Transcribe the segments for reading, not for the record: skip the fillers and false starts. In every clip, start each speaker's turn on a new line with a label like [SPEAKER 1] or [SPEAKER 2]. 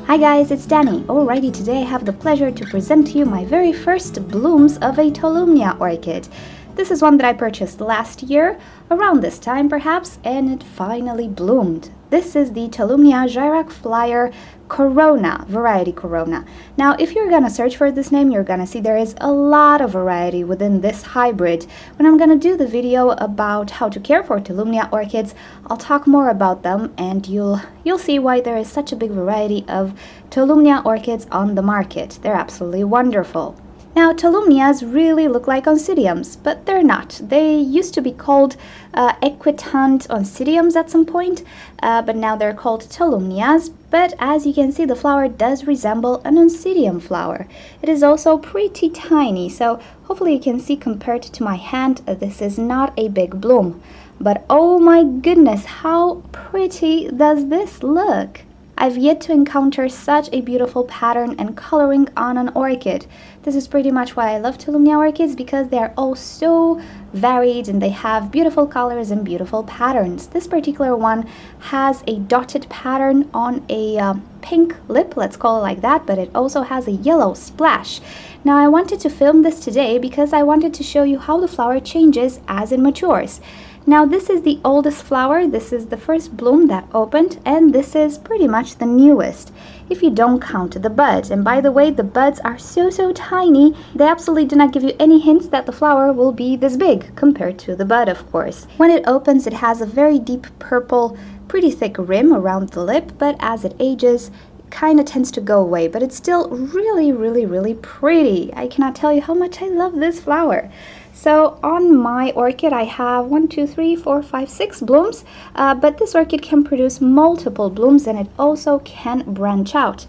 [SPEAKER 1] Hi guys, it's Danny. Alrighty, today I have the pleasure to present to you my very first blooms of a Tolumnia orchid. This is one that I purchased last year, around this time perhaps, and it finally bloomed. This is the Tolumnia Jairak Flyer Corona, variety Corona. Now, if you're gonna search for this name, you're gonna see there is a lot of variety within this hybrid. When I'm gonna do the video about how to care for Tolumnia orchids, I'll talk more about them, and you'll see why there is such a big variety of Tolumnia orchids on the market. They're absolutely wonderful. Now, Tolumnias really look like oncidiums, but they're not. They used to be called equitant oncidiums at some point, but now they're called Tolumnias. But as you can see, the flower does resemble an oncidium flower. It is also pretty tiny, so hopefully you can see compared to my hand, this is not a big bloom. But oh my goodness, how pretty does this look! I've yet to encounter such a beautiful pattern and coloring on an orchid. This is pretty much why I love Tolumnia orchids, because they are all so varied and they have beautiful colors and beautiful patterns. This particular one has a dotted pattern on a pink lip, let's call it like that, but it also has a yellow splash. Now, I wanted to film this today because I wanted to show you how the flower changes as it matures. Now, this is the oldest flower, this is the first bloom that opened, and this is pretty much the newest, if you don't count the buds. And by the way, the buds are so tiny, they absolutely do not give you any hints that the flower will be this big, compared to the bud, of course. When it opens, it has a very deep purple, pretty thick rim around the lip, but as it ages, kind of tends to go away, but it's still really pretty. I cannot tell you how much I love this flower. So on my orchid I have 1, 2, 3, 4, 5, 6 blooms, but this orchid can produce multiple blooms, and it also can branch out.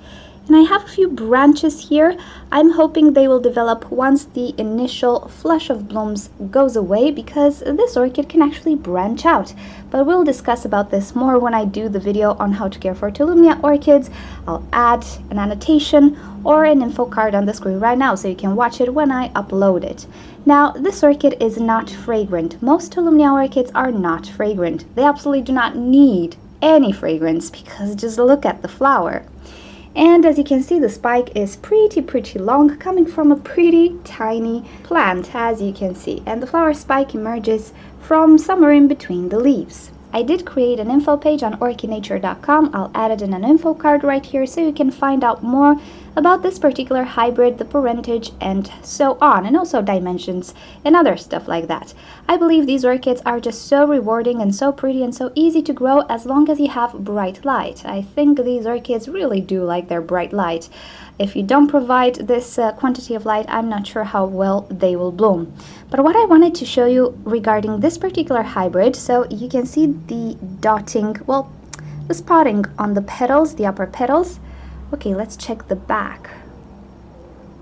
[SPEAKER 1] And I have a few branches here. I'm hoping they will develop once the initial flush of blooms goes away, because this orchid can actually branch out. But we'll discuss about this more when I do the video on how to care for Tolumnia orchids. I'll add an annotation or an info card on the screen right now so you can watch it when I upload it. Now, this orchid is not fragrant. Most Tolumnia orchids are not fragrant. They absolutely do not need any fragrance, because just look at the flower. And as you can see, the spike is pretty long, coming from a pretty tiny plant, as you can see. And the flower spike emerges from somewhere in between the leaves. I did create an info page on orchidnature.com. I'll add it in an info card right here so you can find out more about this particular hybrid, the parentage, and so on, and also dimensions and other stuff like that. I believe these orchids are just so rewarding and so pretty and so easy to grow as long as you have bright light. I think these orchids really do like their bright light. If you don't provide this quantity of light, I'm not sure how well they will bloom. But what I wanted to show you regarding this particular hybrid, so you can see the dotting, well, the spotting on the petals, the upper petals. Okay, let's check the back.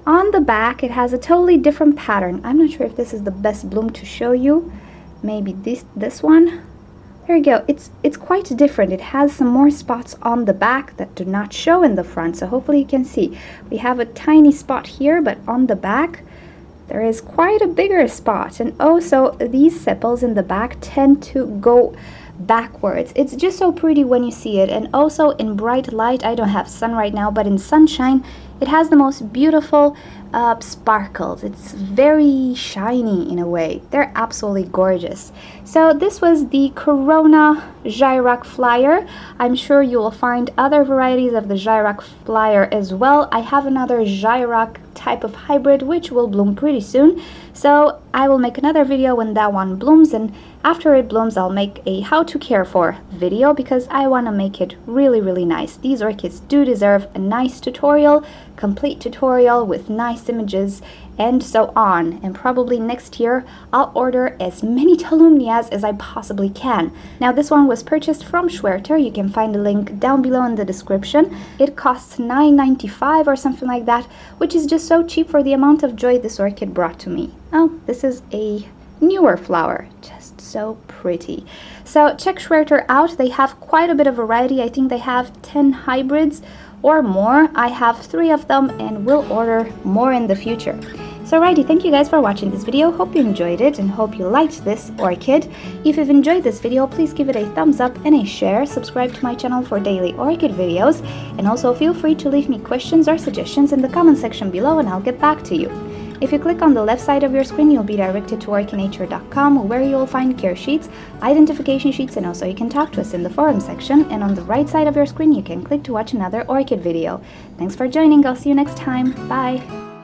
[SPEAKER 1] On the back, it has a totally different pattern. I'm not sure if this is the best bloom to show you. Maybe this one. There you go. It's quite different. It has some more spots on the back that do not show in the front, so hopefully you can see. We have a tiny spot here, but on the back there is quite a bigger spot. And also, these sepals in the back tend to go backwards. It's just so pretty when you see it. And also in bright light, I don't have sun right now, but in sunshine it has the most beautiful sparkles. It's very shiny in a way. They're absolutely gorgeous. So this was the Corona Jairak Flyer. I'm sure you will find other varieties of the Jairak Flyer as well. I have another Jairak type of hybrid which will bloom pretty soon, so I will make another video when that one blooms, and after it blooms I'll make a how to care for video, because I want to make it really nice. These orchids do deserve a nice tutorial, complete tutorial with nice images and so on. And probably next year I'll order as many Tolumnias as I possibly can. Now, this one was purchased from Schwerter. You can find the link down below in the description. It costs $9.95 or something like that, which is just so cheap for the amount of joy this orchid brought to me. Oh, this is a newer flower, just so pretty. So check Schwerter out. They have quite a bit of variety. I think they have 10 hybrids or more. I have 3 of them and will order more in the future. So alrighty, thank you guys for watching this video. Hope you enjoyed it and hope you liked this orchid. If you've enjoyed this video, please give it a thumbs up and a share. Subscribe to my channel for daily orchid videos. And also feel free to leave me questions or suggestions in the comment section below and I'll get back to you. If you click on the left side of your screen, you'll be directed to orchidnature.com, where you'll find care sheets, identification sheets, and also you can talk to us in the forum section. And on the right side of your screen, you can click to watch another orchid video. Thanks for joining. I'll see you next time. Bye!